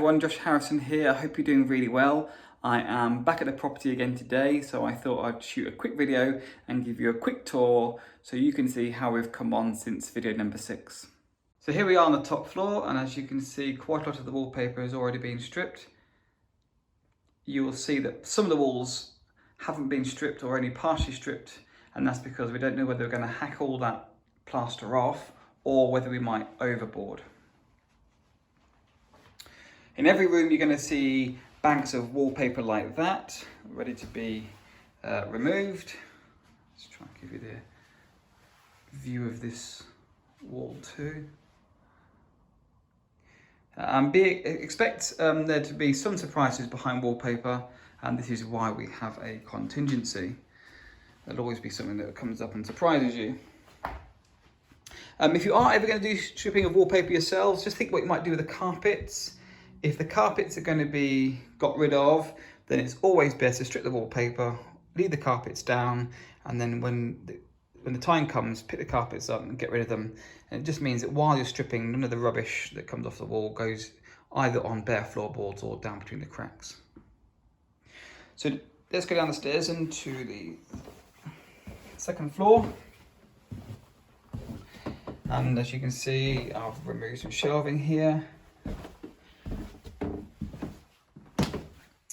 everyone, Josh Harrison here. I hope you're doing really well. I am back at the property again today, so I thought I'd shoot a quick video and give you a quick tour so you can see how we've come on since video number 6. So here we are on the top floor, and as you can see, quite a lot of the wallpaper has already been stripped. You will see that some of the walls haven't been stripped or only partially stripped, and that's because we don't know whether we're going to hack all that plaster off or whether we might overboard. In every room you're going to see banks of wallpaper like that, ready to be removed. Let's try and give you the view of this wall too. Expect there to be some surprises behind wallpaper, and this is why we have a contingency. There'll always be something that comes up and surprises you. If you are ever going to do stripping of wallpaper yourselves, just think what you might do with the carpets. If the carpets are going to be got rid of, then it's always best to strip the wallpaper, leave the carpets down, and then when the time comes, pick the carpets up and get rid of them. And it just means that while you're stripping, none of the rubbish that comes off the wall goes either on bare floorboards or down between the cracks. So let's go down the stairs into the second floor. And as you can see, I've removed some shelving here.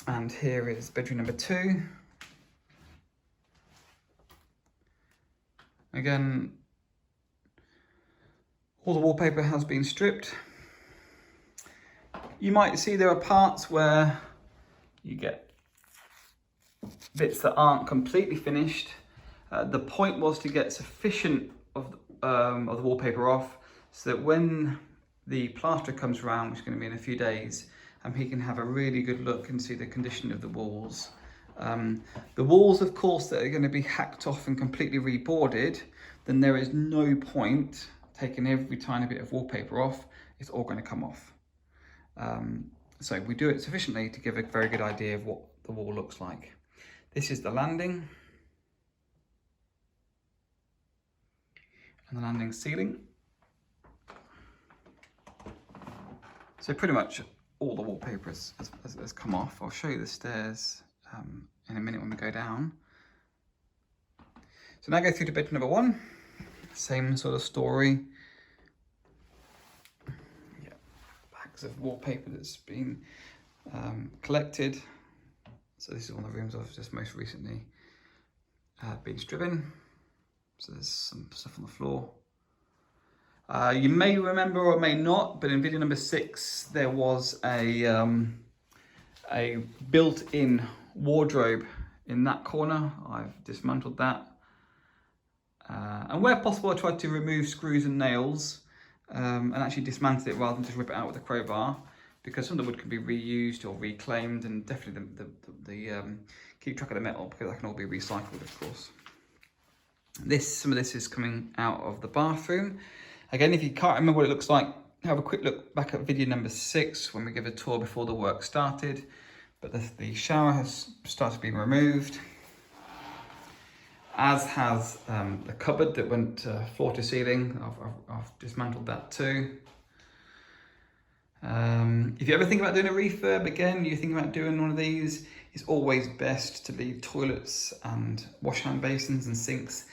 And here is bedroom number 2. Again, all the wallpaper has been stripped. You might see there are parts where you get bits that aren't completely finished. The point was to get sufficient of the wallpaper off so that when the plaster comes around, which is going to be in a few days, he can have a really good look and see the condition of the walls. The walls, of course, that are going to be hacked off and completely reboarded, then there is no point taking every tiny bit of wallpaper off. It's all going to come off. So we do it sufficiently to give a very good idea of what the wall looks like. This is the landing. And the landing ceiling. So pretty much all the wallpaper has come off. I'll show you the stairs in a minute when we go down. So now go through to bedroom number 1. Same sort of story. Yeah, bags of wallpaper that's been collected. So this is one of the rooms I've just most recently been stripping. So there's some stuff on the floor. You may remember or may not, but in video number 6 there was a built-in wardrobe in that corner. I've dismantled that, and where possible I tried to remove screws and nails and actually dismantle it rather than just rip it out with a crowbar, because some of the wood can be reused or reclaimed, and definitely keep track of the metal, because that can all be recycled, of course. Some of this is coming out of the bathroom. Again, if you can't remember what it looks like, have a quick look back at video number 6 when we give a tour before the work started. But the shower has started being removed, as has the cupboard that went floor to ceiling. I've dismantled that too. If you ever think about doing a refurb, again, you're thinking about doing one of these, it's always best to leave toilets and wash hand basins and sinks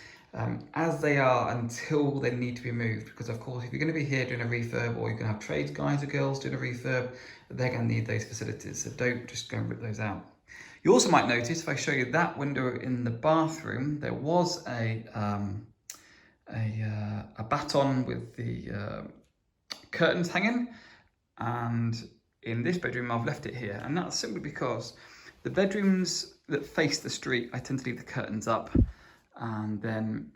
as they are until they need to be moved, because of course if you're going to be here doing a refurb, or you can have trades guys or girls doing a refurb, they're going to need those facilities, so don't just go and rip those out. You also might notice, if I show you that window in the bathroom, there was a baton with the curtains hanging, and in this bedroom I've left it here, and that's simply because the bedrooms that face the street, I tend to leave the curtains up, and then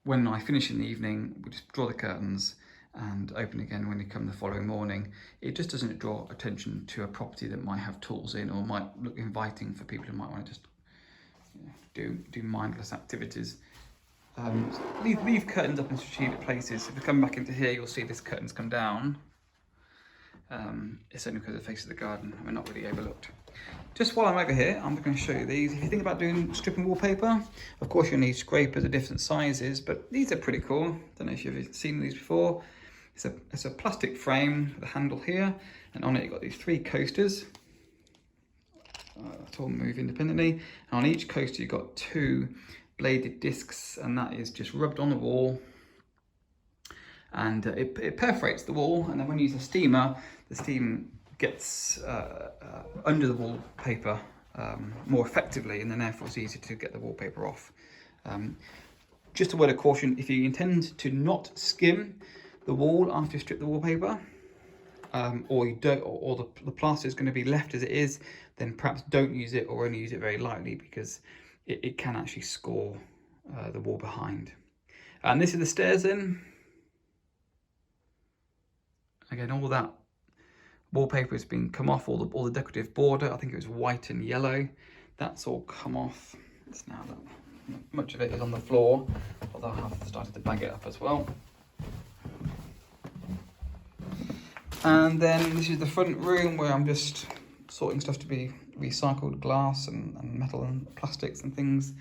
when I finish in the evening, we just draw the curtains and open again when you come the following morning. It just doesn't draw attention to a property that might have tools in, or might look inviting for people who might want to just do mindless activities. Leave curtains up in strategic places. If you come back into here, you'll see this curtains come down. It's only because it faces the garden and we're not really overlooked. Just while I'm over here, I'm going to show you these. If you think about doing stripping wallpaper, of course you'll need scrapers of different sizes, but these are pretty cool. Don't know if you've seen these before. It's a plastic frame with a handle here, and on it you've got these 3 coasters. That all move independently, and on each coaster you've got 2 bladed discs, and that is just rubbed on the wall, and it perforates the wall, and then when you use a steamer, the steam gets under the wallpaper more effectively, and then therefore it's easier to get the wallpaper off. Just a word of caution: if you intend to not skim the wall after you strip the wallpaper, or you don't, or the plaster is going to be left as it is, then perhaps don't use it, or only use it very lightly, because it can actually score the wall behind. And this is the stairs in. Again, all that wallpaper has been come off, all the decorative border. I think it was white and yellow. That's all come off. It's now that much of it is on the floor, although I have started to bag it up as well. And then this is the front room, where I'm just sorting stuff to be recycled, glass and metal and plastics and things.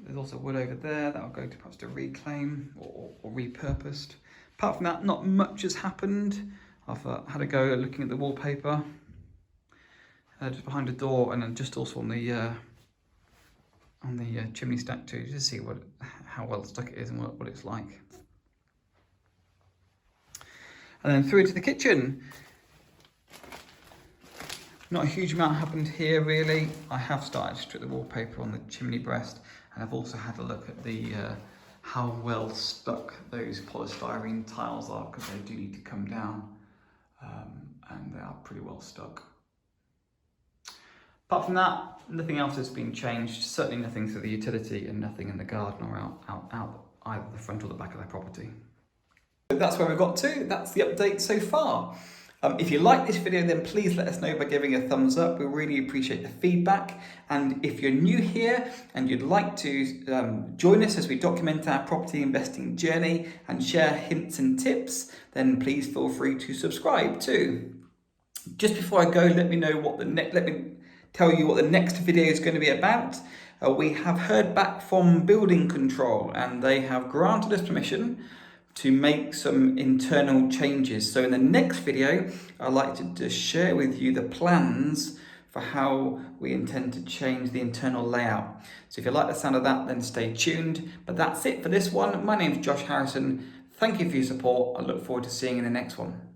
There's also wood over there that I'll go to perhaps to reclaim or repurposed. Apart from that, not much has happened. I've had a go at looking at the wallpaper just behind the door, and then just also on the chimney stack too, just to see how well stuck it is and what it's like. And then through into the kitchen. Not a huge amount happened here really. I have started to strip the wallpaper on the chimney breast, and I've also had a look at the how well stuck those polystyrene tiles are, because they do need to come down, and they are pretty well stuck. Apart from that, nothing else has been changed. Certainly nothing through the utility, and nothing in the garden or out either the front or the back of their property. That's where we've got to. That's the update so far. If you like this video, then please let us know by giving a thumbs up. We really appreciate the feedback. And if you're new here and you'd like to join us as we document our property investing journey and share hints and tips, then please feel free to subscribe too. Just before I go, let me tell you what the next video is going to be about. We have heard back from building control, and they have granted us permission to make some internal changes. So in the next video, I'd like to share with you the plans for how we intend to change the internal layout. So if you like the sound of that, then stay tuned. But that's it for this one. My name's Josh Harrison. Thank you for your support. I look forward to seeing you in the next one.